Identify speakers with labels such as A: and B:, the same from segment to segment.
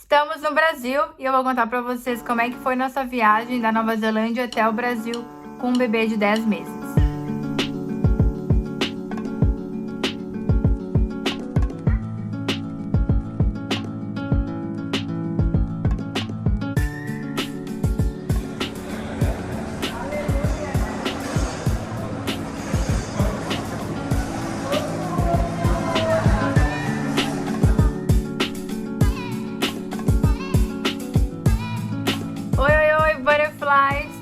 A: Estamos no Brasil e eu vou contar pra vocês como é que foi nossa viagem da Nova Zelândia até o Brasil com um bebê de 10 meses.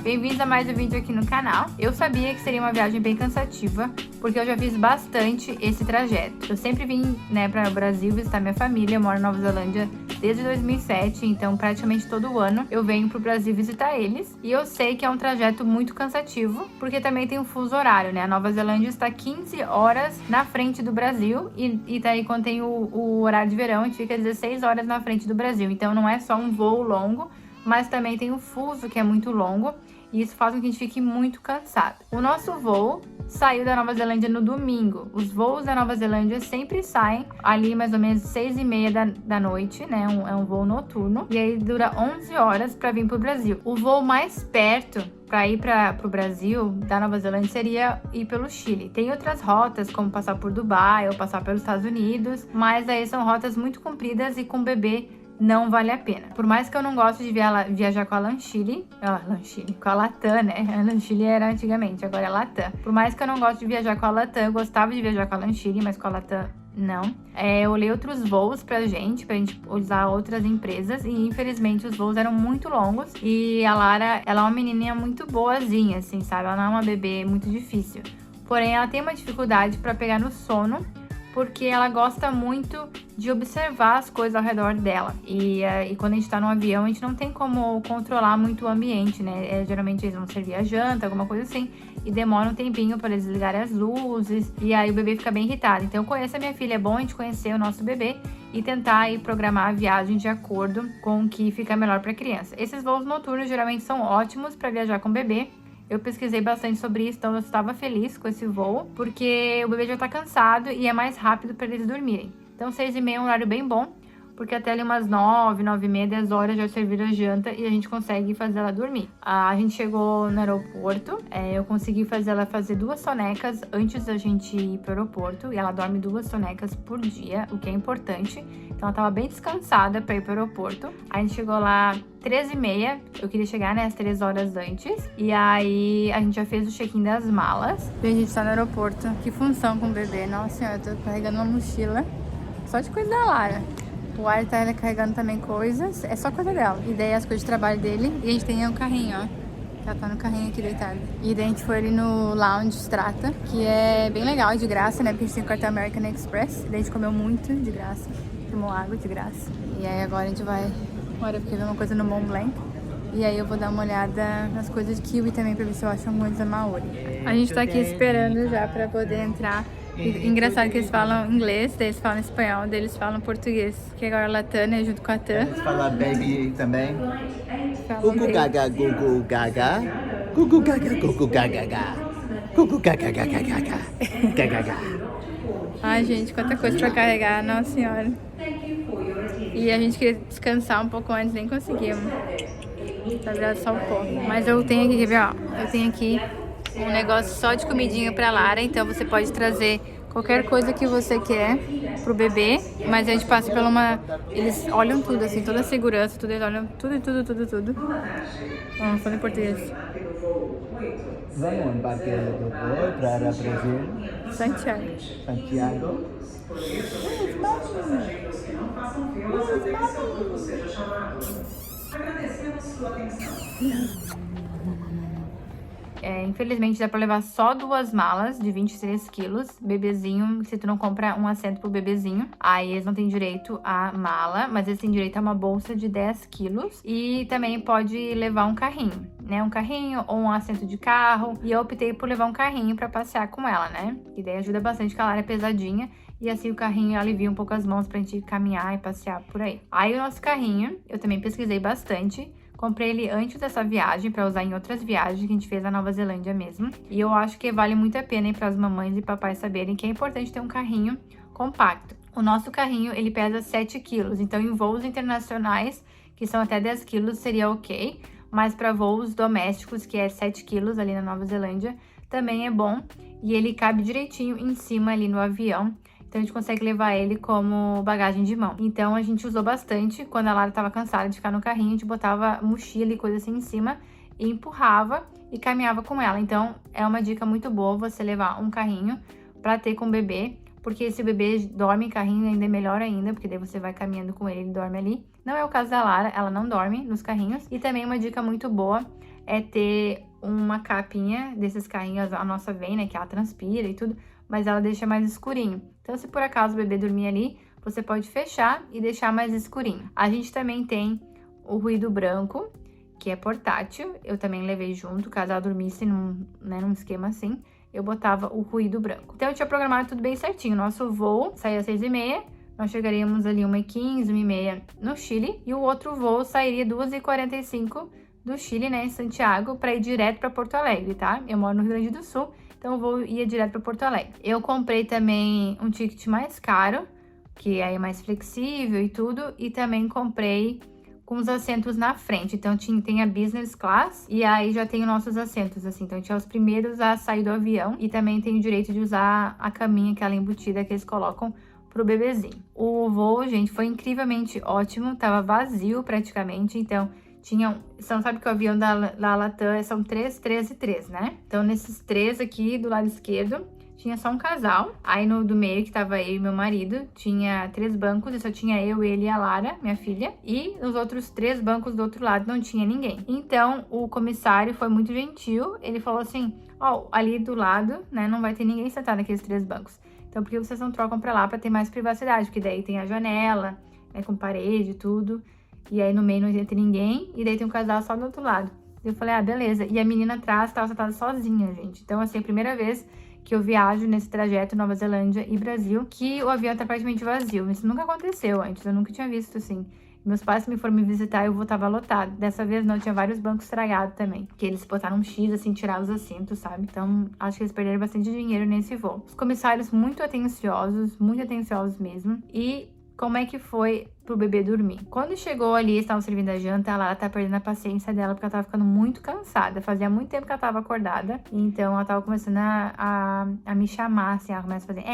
A: Bem-vindos a mais um vídeo aqui no canal. Eu sabia que seria uma viagem bem cansativa, porque eu já fiz bastante esse trajeto. Eu sempre vim, para o Brasil visitar minha família, eu moro na Nova Zelândia desde 2007, então praticamente todo ano eu venho pro Brasil visitar eles. E eu sei que é um trajeto muito cansativo, porque também tem um fuso horário, né? A Nova Zelândia está 15 horas na frente do Brasil, e daí quando tem o horário de verão, a gente fica 16 horas na frente do Brasil. Então não é só um voo longo, mas também tem o fuso, que é muito longo. E isso faz com que a gente fique muito cansado. O nosso voo saiu da Nova Zelândia no domingo. Os voos da Nova Zelândia sempre saem ali mais ou menos 6h30 da noite, né? É um voo noturno. E aí dura 11 horas para vir pro Brasil. O voo mais perto para ir pro Brasil da Nova Zelândia seria ir pelo Chile. Tem outras rotas, como passar por Dubai ou passar pelos Estados Unidos, mas aí são rotas muito compridas e com bebê não vale a pena. Por mais que eu não goste de viajar com a com a Latam, né? A LAN era antigamente, agora é Latam. Por mais que eu não goste de viajar com a Latam, eu gostava de viajar com a LAN, mas com a Latam não. Eu olhei outros voos pra gente usar outras empresas e infelizmente os voos eram muito longos e a Lara, ela é uma menininha muito boazinha, assim, sabe? Ela não é uma bebê muito difícil. Porém, ela tem uma dificuldade pra pegar no sono, porque ela gosta muito de observar as coisas ao redor dela. E quando a gente tá no avião, a gente não tem como controlar muito o ambiente, né? Geralmente eles vão servir a janta, alguma coisa assim, e demora um tempinho para eles ligarem as luzes, e aí o bebê fica bem irritado. Então eu conheço a minha filha, é bom a gente conhecer o nosso bebê e tentar aí programar a viagem de acordo com o que fica melhor para a criança. Esses voos noturnos geralmente são ótimos para viajar com o bebê. Eu pesquisei bastante sobre isso, então eu estava feliz com esse voo, porque o bebê já tá cansado e é mais rápido para eles dormirem. Então 6h30 é um horário bem bom, porque até ali umas 9, 9h30, 10 horas já serviram a janta e a gente consegue fazer ela dormir. A gente chegou no aeroporto, eu consegui fazer ela fazer 2 sonecas antes da gente ir pro aeroporto, e ela dorme 2 sonecas por dia, o que é importante. Então ela tava bem descansada para ir pro aeroporto. A gente chegou lá 13h30, eu queria chegar, às 3 horas antes. E aí a gente já fez o check-in das malas. E a gente tá no aeroporto. Que função com o bebê. Nossa senhora, eu tô carregando uma mochila só de coisa da Lara. O Ari tá carregando também coisas, é só coisa dela. E daí as coisas de trabalho dele. E a gente tem um carrinho, ó. Ela tá no carrinho aqui deitada. E daí a gente foi ali no Lounge Strata, que é bem legal, de graça, né? Porque a gente tem o cartão American Express. E daí a gente comeu muito de graça. Tomou água de graça. E aí agora a gente vai... Agora eu fiquei vendo uma coisa no Mont Blanc. E aí eu vou dar uma olhada nas coisas de kiwi também, pra ver se eu acho alguma coisa maori. A gente tá aqui esperando já pra poder entrar. E engraçado que eles falam inglês, daí eles falam espanhol, daí eles falam português. Que agora a Latam, né, junto com a Tam.
B: Eles falam baby também. Gugu gaga, gugu gaga. Gugu gaga, gugu gaga, gaga. Gugu gaga, gaga, gaga. Gaga.
A: Ai, gente, quanta coisa pra carregar, nossa senhora. E a gente queria descansar um pouco antes, nem conseguimos. Tá virado só um pouco. Mas eu tenho aqui, quer ver, ó. Eu tenho aqui um negócio só de comidinha pra Lara, então você pode trazer qualquer coisa que você quer pro bebê, mas a gente passa por uma... Eles olham tudo, assim, toda a segurança, tudo, eles olham tudo. Vamos falar em português.
B: Vamos embarcar do voo para Brasil.
A: Santiago.
C: Agradecemos sua atenção.
A: Infelizmente dá pra levar só 2 malas de 23 quilos, bebezinho, se tu não compra um assento pro bebezinho, aí eles não têm direito à mala, mas eles têm direito a uma bolsa de 10 quilos e também pode levar um carrinho, né, um carrinho ou um assento de carro, e eu optei por levar um carrinho pra passear com ela, né, e daí ajuda bastante, porque a Lara é pesadinha, e assim o carrinho alivia um pouco as mãos pra gente caminhar e passear por aí. Aí o nosso carrinho, eu também pesquisei bastante. Comprei ele antes dessa viagem para usar em outras viagens que a gente fez na Nova Zelândia mesmo. E eu acho que vale muito a pena para as mamães e papais saberem que é importante ter um carrinho compacto. O nosso carrinho, ele pesa 7 quilos, então em voos internacionais, que são até 10 quilos, seria ok, mas para voos domésticos, que é 7 quilos ali na Nova Zelândia, também é bom, e ele cabe direitinho em cima ali no avião, então a gente consegue levar ele como bagagem de mão. Então a gente usou bastante, quando a Lara estava cansada de ficar no carrinho, a gente botava mochila e coisa assim em cima, e empurrava e caminhava com ela. Então é uma dica muito boa você levar um carrinho para ter com o bebê, porque se o bebê dorme em carrinho ainda é melhor ainda, porque daí você vai caminhando com ele, ele dorme ali. Não é o caso da Lara, ela não dorme nos carrinhos. E também uma dica muito boa é ter uma capinha desses carrinhos, a nossa vem, né, que ela transpira e tudo, mas ela deixa mais escurinho. Então se por acaso o bebê dormir ali, você pode fechar e deixar mais escurinho. A gente também tem o ruído branco, que é portátil, eu também levei junto, caso ela dormisse num esquema assim, eu botava o ruído branco. Então eu tinha programado tudo bem certinho. Nosso voo saía às 6h30, nós chegaríamos ali 1h15, 1h30 no Chile, e o outro voo sairia 2h45 do Chile, né, em Santiago, para ir direto para Porto Alegre, tá? Eu moro no Rio Grande do Sul, então o voo ia direto para Porto Alegre. Eu comprei também um ticket mais caro, que aí é mais flexível e tudo, e também comprei com os assentos na frente. Então tem a business class e aí já tem os nossos assentos, assim. Então a gente é os primeiros a sair do avião e também tem o direito de usar a caminha, aquela embutida que eles colocam pro bebezinho. O voo, gente, foi incrivelmente ótimo, tava vazio praticamente, então sabe que o avião da Latam são 3, 3 e 3, né? Então nesses 3 aqui do lado esquerdo tinha só um casal, aí no do meio, que tava eu e meu marido, tinha 3 bancos, e só tinha eu, ele e a Lara, minha filha, e nos outros 3 bancos do outro lado não tinha ninguém. Então, o comissário foi muito gentil, ele falou assim, ó, ali do lado, né, não vai ter ninguém sentado naqueles 3 bancos. Então, por que vocês não trocam pra lá pra ter mais privacidade? Porque daí tem a janela, né, com parede e tudo, e aí no meio não entra ninguém, e daí tem um casal só do outro lado. Eu falei, ah, beleza. E a menina atrás tava sentada sozinha, gente. Então, assim, a primeira vez que eu viajo nesse trajeto Nova Zelândia e Brasil, que o avião tá praticamente vazio. Isso nunca aconteceu antes, eu nunca tinha visto assim. Meus pais me foram me visitar e o voo tava lotado. Dessa vez não, tinha vários bancos estragados também. Que eles botaram um X, assim, tirar os assentos, sabe? Então, acho que eles perderam bastante dinheiro nesse voo. Os comissários muito atenciosos mesmo. E como é que foi pro bebê dormir? Quando chegou ali, estavam servindo a janta, ela tá perdendo a paciência dela, porque ela tava ficando muito cansada. Fazia muito tempo que ela tava acordada, então ela tava começando a me chamar, assim, ela começa a fazer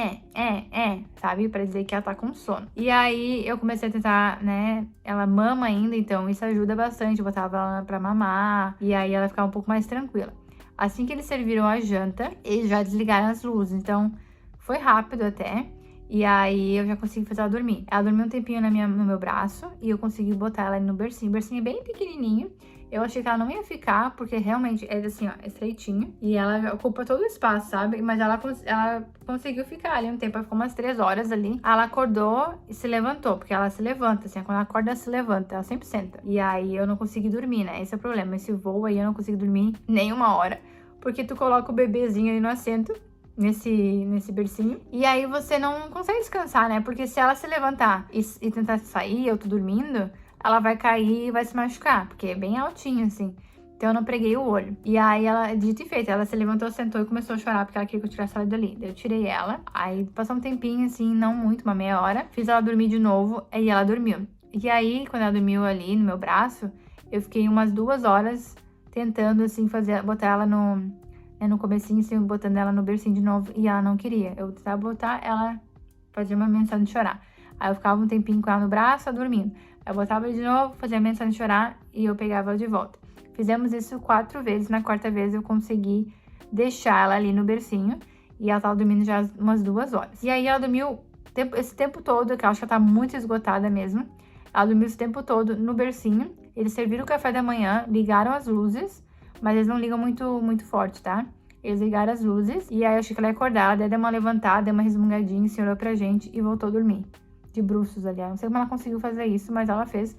A: sabe? Pra dizer que ela tá com sono. E aí, eu comecei a tentar, né, ela mama ainda, então isso ajuda bastante, eu botava ela pra mamar, e aí ela ficava um pouco mais tranquila. Assim que eles serviram a janta, eles já desligaram as luzes, então foi rápido até. E aí eu já consegui fazer ela dormir. Ela dormiu um tempinho no meu braço e eu consegui botar ela no bercinho. O bercinho é bem pequenininho. Eu achei que ela não ia ficar, porque realmente é assim, ó, estreitinho. E ela ocupa todo o espaço, sabe? Mas ela conseguiu ficar ali um tempo. Ela ficou umas 3 horas ali. Ela acordou e se levantou, porque ela se levanta, assim. Quando ela acorda, ela se levanta. Ela sempre senta. E aí eu não consegui dormir, né? Esse é o problema. Esse voo aí eu não consegui dormir nem 1 hora. Porque tu coloca o bebezinho ali no assento, nesse bercinho, e aí você não consegue descansar, né? Porque se ela se levantar e tentar sair, eu tô dormindo, ela vai cair e vai se machucar, porque é bem altinho, assim. Então eu não preguei o olho. E aí ela, dito e feito, ela se levantou, sentou e começou a chorar, porque ela queria que eu tirasse ela dali. Daí eu tirei ela, aí passou um tempinho, assim, não muito, uma meia hora, fiz ela dormir de novo, e ela dormiu. E aí, quando ela dormiu ali no meu braço, eu fiquei umas 2 horas tentando, assim, botar ela no comecinho, assim, botando ela no bercinho de novo, e ela não queria. Eu tentava botar, ela fazia uma menção de chorar. Aí eu ficava um tempinho com ela no braço, ela dormindo. Aí eu botava ela de novo, fazia menção de chorar, e eu pegava ela de volta. Fizemos isso 4 vezes, na 4ª vez eu consegui deixar ela ali no bercinho, e ela tava dormindo já umas 2 horas. E aí ela dormiu esse tempo todo, que eu acho que ela tá muito esgotada mesmo. Ela dormiu esse tempo todo no bercinho. Eles serviram o café da manhã, ligaram as luzes, mas eles não ligam muito forte, tá? Eles ligaram as luzes, e aí eu achei que ela ia acordar, ela deu uma levantada, deu uma resmungadinha, se olhou pra gente e voltou a dormir. De bruços, aliás. Não sei como ela conseguiu fazer isso, mas ela fez.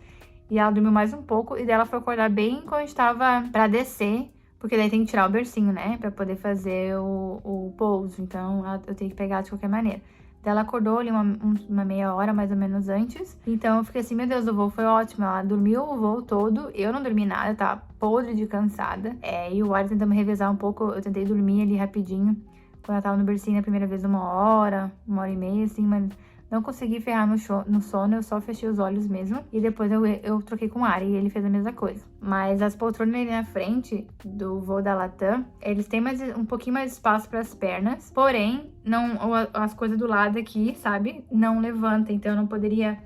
A: E ela dormiu mais um pouco, e daí ela foi acordar bem quando a gente tava pra descer, porque daí tem que tirar o bercinho, né? Pra poder fazer o pouso, então eu tenho que pegar de qualquer maneira. Daí ela acordou ali uma meia hora, mais ou menos, antes. Então eu fiquei assim, meu Deus, o voo foi ótimo. Ela dormiu o voo todo, eu não dormi nada, eu tava podre de cansada. E o Wari tentando me revezar um pouco, eu tentei dormir ali rapidinho. Quando ela tava no bercinho a primeira vez, 1 hora, 1 hora e meia, assim, mas Não consegui ferrar no sono, eu só fechei os olhos mesmo. E depois eu troquei com o Ari e ele fez a mesma coisa. Mas as poltronas ali na frente do voo da Latam, eles têm um pouquinho mais de espaço para as pernas. Porém, não, as coisas do lado aqui, sabe? Não levanta. Então eu não poderia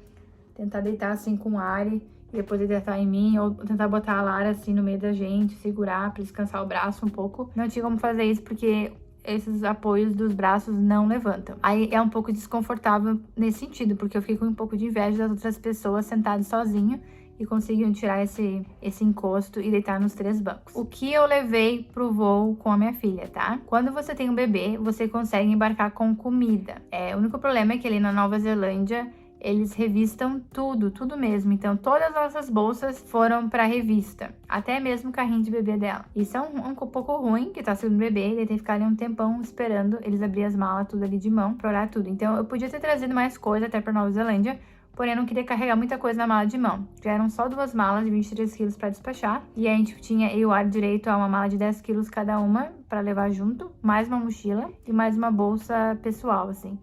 A: tentar deitar assim com o Ari e depois ele deitar em mim. Ou tentar botar a Lara assim no meio da gente, segurar para descansar o braço um pouco. Não tinha como fazer isso porque esses apoios dos braços não levantam. Aí é um pouco desconfortável nesse sentido, porque eu fiquei com um pouco de inveja das outras pessoas sentadas sozinho e conseguiam tirar esse encosto e deitar nos 3 bancos. O que eu levei pro voo com a minha filha, tá? Quando você tem um bebê, você consegue embarcar com comida. O único problema é que ali na Nova Zelândia, eles revistam tudo mesmo. Então, todas as nossas bolsas foram pra revista. Até mesmo o carrinho de bebê dela. Isso é um pouco ruim, que tá sendo bebê. Ele tem que ficar ali um tempão esperando eles abrirem as malas tudo ali de mão pra olhar tudo. Então, eu podia ter trazido mais coisa até pra Nova Zelândia. Porém, eu não queria carregar muita coisa na mala de mão. Já eram só 2 malas de 23 quilos pra despachar. E a gente tinha, eu e o Ari, direito a uma mala de 10 quilos cada uma pra levar junto. Mais uma mochila e mais uma bolsa pessoal, assim.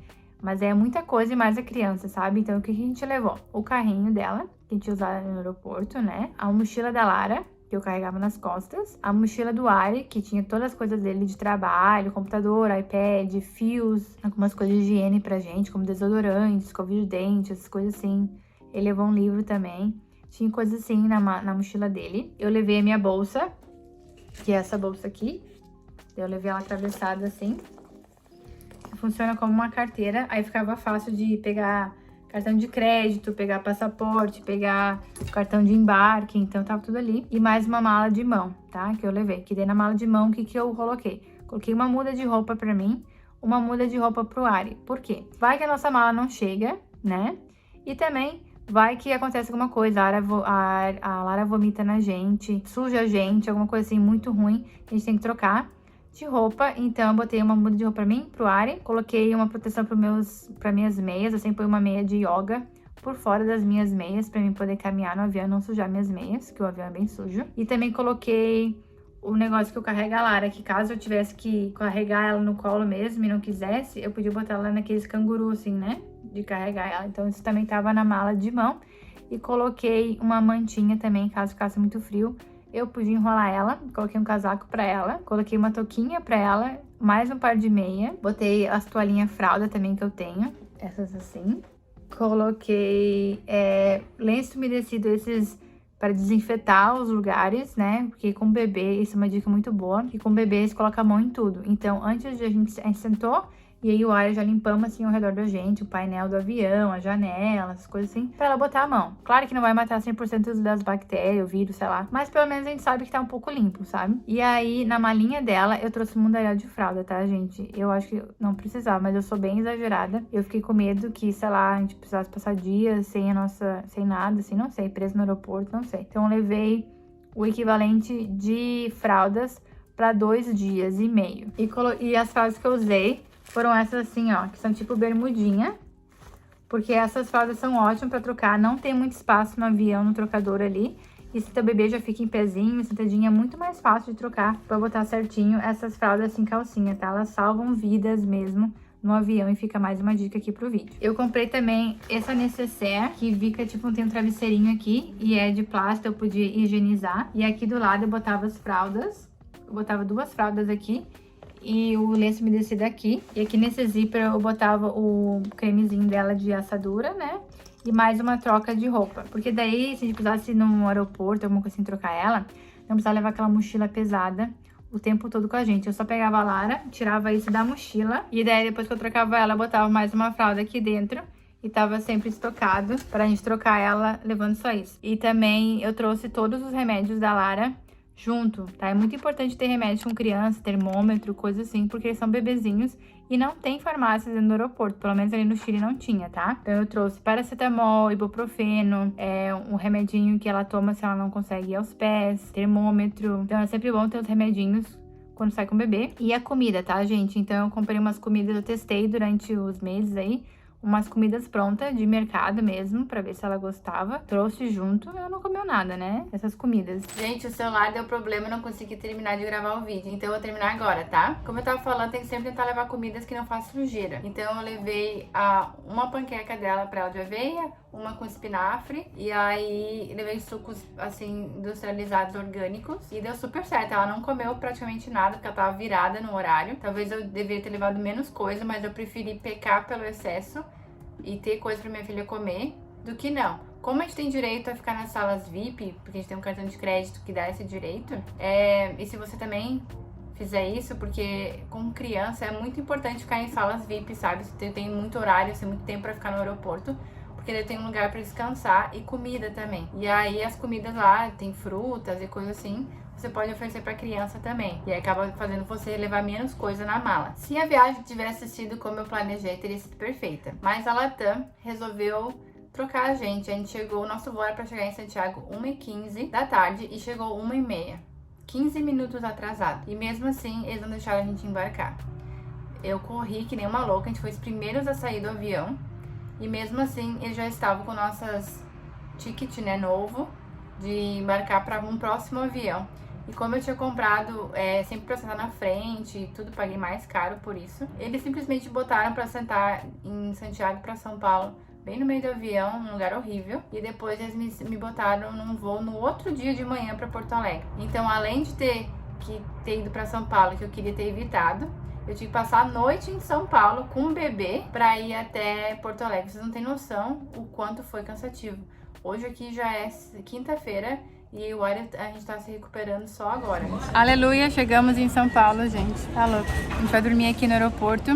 A: Mas é muita coisa e mais a criança, sabe? Então, o que a gente levou? O carrinho dela, que a gente usava no aeroporto, né? A mochila da Lara, que eu carregava nas costas. A mochila do Ari, que tinha todas as coisas dele de trabalho, computador, iPad, fios, algumas coisas de higiene pra gente, como desodorante, escova de dente, essas coisas assim. Ele levou um livro também. Tinha coisas assim na mochila dele. Eu levei a minha bolsa, que é essa bolsa aqui. Eu levei ela atravessada assim. Funciona como uma carteira, aí ficava fácil de pegar cartão de crédito, pegar passaporte, pegar cartão de embarque, então tava tudo ali. E mais uma mala de mão, tá? Que eu levei. Que daí na mala de mão, o que eu coloquei? Coloquei uma muda de roupa pra mim, uma muda de roupa pro Ari. Por quê? Vai que a nossa mala não chega, né? E também vai que acontece alguma coisa, a Lara vomita na gente, suja a gente, alguma coisa assim muito ruim, a gente tem que trocar de roupa. Então eu botei uma muda de roupa pra mim, pro Ari, coloquei uma proteção para minhas meias. Eu sempre ponho uma meia de yoga por fora das minhas meias pra mim poder caminhar no avião, não sujar minhas meias, que o avião é bem sujo. E também coloquei o negócio que eu carrego a Lara, que caso eu tivesse que carregar ela no colo mesmo e não quisesse, eu podia botar ela naqueles canguru assim, né, de carregar ela. Então isso também tava na mala de mão. E coloquei uma mantinha também, caso ficasse muito frio. Eu podia enrolar ela, coloquei um casaco pra ela, coloquei uma touquinha pra ela, mais um par de meia. Botei as toalhinhas fralda também que eu tenho, essas assim. Coloquei lenço umedecido, esses para desinfetar os lugares, né? Porque com bebê, isso é uma dica muito boa, que com bebê eles colocam a mão em tudo. Então, antes de a gente sentou, e aí o Ari já limpamos assim ao redor da gente, o painel do avião, a janela, as coisas assim, pra ela botar a mão. Claro que não vai matar 100% das bactérias, o vírus, sei lá, mas pelo menos a gente sabe que tá um pouco limpo, sabe? E aí, na malinha dela, eu trouxe um mundaréu de fralda, tá, gente? Eu acho que não precisava, mas eu sou bem exagerada. Eu fiquei com medo que, sei lá, a gente precisasse passar dias sem nada, assim, não sei, preso no aeroporto, não sei. Então eu levei o equivalente de fraldas pra 2 dias e meio. E as fraldas que eu usei foram essas assim, ó, que são tipo bermudinha, porque essas fraldas são ótimas pra trocar, não tem muito espaço no avião, no trocador ali, e se teu bebê já fica em pezinho, sentadinho, é muito mais fácil de trocar pra botar certinho essas fraldas assim, calcinha, tá? Elas salvam vidas mesmo no avião e fica mais uma dica aqui pro vídeo. Eu comprei também essa necessaire, que fica tipo, tem um travesseirinho aqui, e é de plástico, eu podia higienizar, e aqui do lado eu botava as fraldas, eu botava 2 fraldas aqui, e o lenço umedecido aqui. E aqui nesse zíper eu botava o cremezinho dela de assadura, né? E mais uma troca de roupa. Porque daí, se a gente precisasse ir no aeroporto, alguma coisa assim, trocar ela, não precisava levar aquela mochila pesada o tempo todo com a gente. Eu só pegava a Lara, tirava isso da mochila. E daí, depois que eu trocava ela, eu botava mais uma fralda aqui dentro. E tava sempre estocado pra gente trocar ela, levando só isso. E também eu trouxe todos os remédios da Lara junto, tá? É muito importante ter remédio com criança, termômetro, coisa assim, porque eles são bebezinhos e não tem farmácias dentro do aeroporto, pelo menos ali no Chile não tinha, tá? Então eu trouxe paracetamol, ibuprofeno, um remedinho que ela toma se ela não consegue ir aos pés, termômetro. Então é sempre bom ter os remedinhos quando sai com o bebê. E a comida, tá, gente? Então eu comprei umas comidas, eu testei durante os meses aí, umas comidas prontas de mercado mesmo, pra ver se ela gostava. Trouxe junto, ela não comeu nada, né? Essas comidas. Gente, o celular deu problema, eu não consegui terminar de gravar o vídeo, então eu vou terminar agora, tá? Como eu tava falando, tem que sempre tentar levar comidas que não façam sujeira. Então eu levei uma panqueca dela pra ela de aveia, uma com espinafre, e aí levei sucos, assim, industrializados orgânicos, e deu super certo. Ela não comeu praticamente nada, porque ela tava virada no horário. Talvez eu deveria ter levado menos coisa, mas eu preferi pecar pelo excesso e ter coisa pra minha filha comer, do que não. Como a gente tem direito a ficar nas salas VIP, porque a gente tem um cartão de crédito que dá esse direito, e se você também fizer isso, porque com criança é muito importante ficar em salas VIP, sabe? Você tem muito horário, tem muito tempo pra ficar no aeroporto, porque ele tem um lugar pra descansar e comida também. E aí as comidas lá, tem frutas e coisas assim, você pode oferecer pra criança também. E aí acaba fazendo você levar menos coisa na mala. Se a viagem tivesse sido como eu planejei, teria sido perfeita. Mas a Latam resolveu trocar a gente. A gente chegou, o nosso voo era pra chegar em Santiago 1h15 da tarde e chegou 1h30. 15 minutos atrasado. E mesmo assim, eles não deixaram a gente embarcar. Eu corri que nem uma louca, a gente foi os primeiros a sair do avião. E mesmo assim, eles já estavam com nossas ticket, né, novo, de embarcar para um próximo avião. E como eu tinha comprado sempre pra sentar na frente e tudo, paguei mais caro por isso, eles simplesmente botaram pra sentar em Santiago pra São Paulo, bem no meio do avião, num lugar horrível. E depois eles me botaram num voo no outro dia de manhã pra Porto Alegre. Então, além de ter ido pra São Paulo, que eu queria ter evitado, eu tive que passar a noite em São Paulo com um bebê pra ir até Porto Alegre. Vocês não têm noção o quanto foi cansativo. Hoje aqui já é quinta-feira e o Ari, a gente tá se recuperando só agora. Aleluia, chegamos em São Paulo, gente. Tá louco. A gente vai dormir aqui no aeroporto.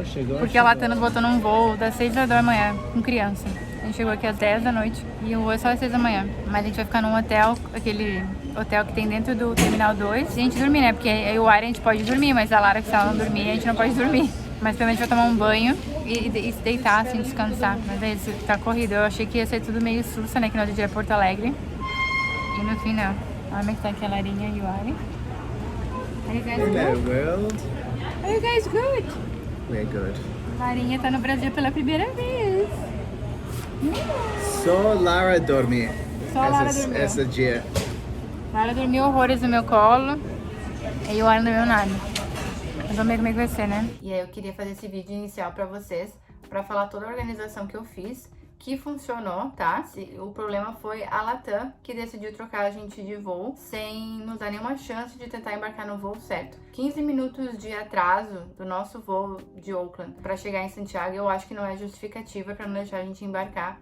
B: Chegou.
A: Porque a Latam nos botou num voo das 6 da manhã com criança. A gente chegou aqui às 10 da noite e o voo é só às 6 da manhã. Mas a gente vai ficar num hotel, aquele hotel que tem dentro do Terminal 2. E a gente dormir, né? Porque aí o Ari a gente pode dormir, mas a Lara, que se ela não dormir, a gente não pode dormir. Mas pelo menos vai tomar um banho e se deitar, assim, descansar. Mas é isso, tá corrido. Eu achei que ia ser tudo meio sussa, né? Que nós ia Porto Alegre. E no fim, não. Olha como é que tá aqui a Larinha e o Ari. Are you guys good?
B: World.
A: Are you guys good?
B: We're good.
A: Larinha tá no Brasil pela primeira vez.
B: Só Lara dorme.
A: Só a Lara dormiu.
B: Esse dia.
A: Lara dormiu horrores no meu colo. E o Ari não dormiu nada. Mas vamos ver como é que vai ser, né? E aí eu queria fazer esse vídeo inicial pra vocês, pra falar toda a organização que eu fiz, que funcionou, tá? O problema foi a Latam, que decidiu trocar a gente de voo sem nos dar nenhuma chance de tentar embarcar no voo certo. 15 minutos de atraso do nosso voo de Auckland pra chegar em Santiago, eu acho que não é justificativa pra não deixar a gente embarcar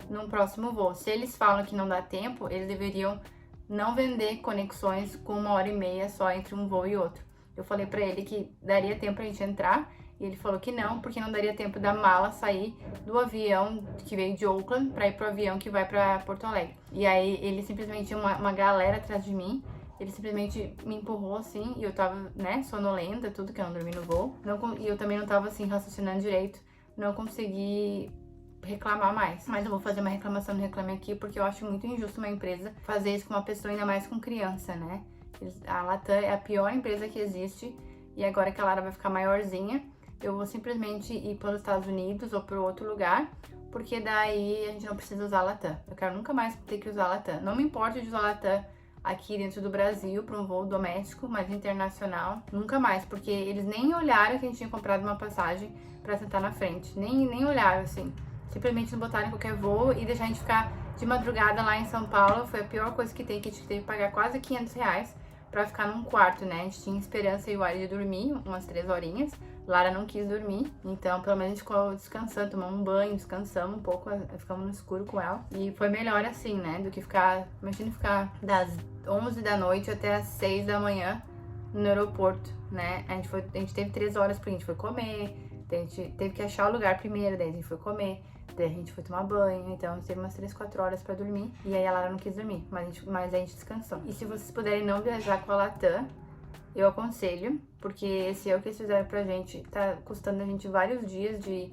A: num próximo voo. Se eles falam que não dá tempo, eles deveriam não vender conexões com 1h30 só entre um voo e outro. Eu falei pra ele que daria tempo pra gente entrar, e ele falou que não, porque não daria tempo da mala sair do avião que veio de Auckland pra ir pro avião que vai pra Porto Alegre. E aí ele simplesmente, uma galera atrás de mim, ele simplesmente me empurrou assim, e eu tava, né, sonolenta, tudo, que eu não dormi no voo. E eu também não tava assim, raciocinando direito, não consegui reclamar mais. Mas eu vou fazer uma reclamação no Reclame Aqui, porque eu acho muito injusto uma empresa fazer isso com uma pessoa, ainda mais com criança, né? A Latam é a pior empresa que existe, e agora que a Lara vai ficar maiorzinha, eu vou simplesmente ir para os Estados Unidos ou para outro lugar, porque daí a gente não precisa usar a Latam. Eu quero nunca mais ter que usar a Latam. Não me importa de usar a Latam aqui dentro do Brasil para um voo doméstico, mas internacional, nunca mais, porque eles nem olharam que a gente tinha comprado uma passagem para sentar na frente. Nem olharam, assim. Simplesmente nos botaram em qualquer voo e deixar a gente ficar de madrugada lá em São Paulo. Foi a pior coisa que tem, que a gente teve que pagar quase R$500 pra ficar num quarto, né? A gente tinha esperança e o Ari de dormir umas 3 horinhas. Lara não quis dormir, então pelo menos a gente ficou descansando, tomamos um banho, descansamos um pouco, ficamos no escuro com ela. E foi melhor assim, né? Do que ficar, imagina ficar das 11 da noite até as 6 da manhã no aeroporto, né? A gente teve 3 horas porque a gente foi comer, a gente teve que achar o lugar primeiro, daí a gente foi comer. Daí a gente foi tomar banho, então teve umas 3, 4 horas pra dormir. E aí a Lara não quis dormir, mas a gente descansou. E se vocês puderem não viajar com a Latam, eu aconselho, porque esse é o que eles fizeram pra gente. Tá custando a gente vários dias de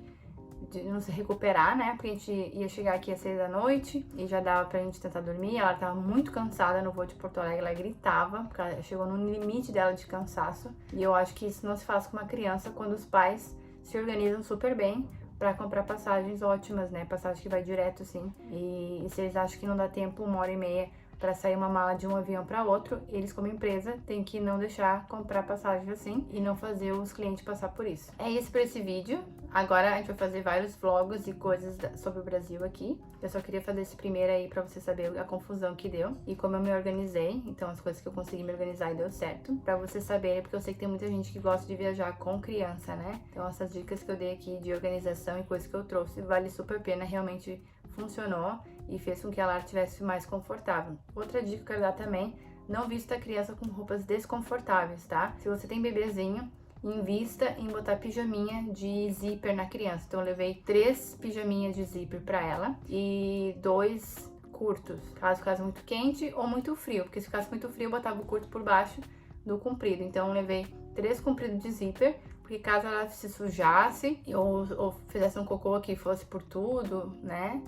A: não se recuperar, né? Porque a gente ia chegar aqui às 6 da noite e já dava pra gente tentar dormir. Ela tava muito cansada no voo de Porto Alegre, ela gritava, porque ela chegou no limite dela de cansaço. E eu acho que isso não se faz com uma criança quando os pais se organizam super bem, pra comprar passagens ótimas, né? Passagem que vai direto, assim. E se eles acham que não dá tempo, 1h30 para sair uma mala de um avião para outro, eles como empresa têm que não deixar comprar passagens assim e não fazer os clientes passar por isso. É isso para esse vídeo. Agora a gente vai fazer vários vlogs e coisas sobre o Brasil aqui. Eu só queria fazer esse primeiro aí para você saber a confusão que deu e como eu me organizei. Então as coisas que eu consegui me organizar e deu certo. Para você saber, porque eu sei que tem muita gente que gosta de viajar com criança, né? Então essas dicas que eu dei aqui de organização e coisas que eu trouxe vale super a pena, realmente funcionou e fez com que a Lara estivesse mais confortável. Outra dica que eu quero dar também, não vista a criança com roupas desconfortáveis, tá? Se você tem bebezinho, invista em botar pijaminha de zíper na criança. Então eu levei 3 pijaminhas de zíper pra ela e 2 curtos, caso ficasse muito quente ou muito frio, porque se ficasse muito frio eu botava o curto por baixo do comprido. Então eu levei 3 compridos de zíper, porque caso ela se sujasse ou fizesse um cocô que fosse por tudo, né?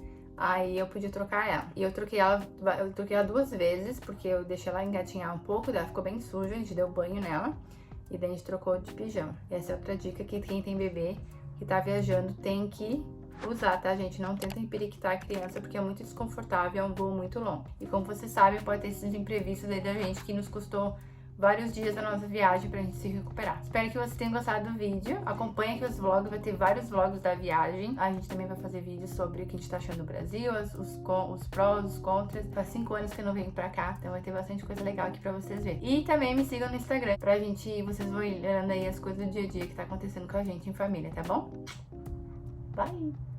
A: Aí eu podia trocar ela. E eu troquei ela 2 vezes, porque eu deixei ela engatinhar um pouco, daí ela ficou bem suja, a gente deu banho nela. E daí a gente trocou de pijama. Essa é outra dica que quem tem bebê que tá viajando tem que usar, tá, gente? Não tenta empiriquitar a criança, porque é muito desconfortável, é um voo muito longo. E como vocês sabem, pode ter esses imprevistos aí da gente que nos custou vários dias da nossa viagem pra gente se recuperar. Espero que vocês tenham gostado do vídeo. Acompanhe aqui os vlogs, vai ter vários vlogs da viagem. A gente também vai fazer vídeos sobre o que a gente tá achando do Brasil, os prós, os contras. Faz 5 anos que eu não venho pra cá, então vai ter bastante coisa legal aqui pra vocês verem. E também me sigam no Instagram, vocês vão olhando aí as coisas do dia a dia que tá acontecendo com a gente em família, tá bom? Bye!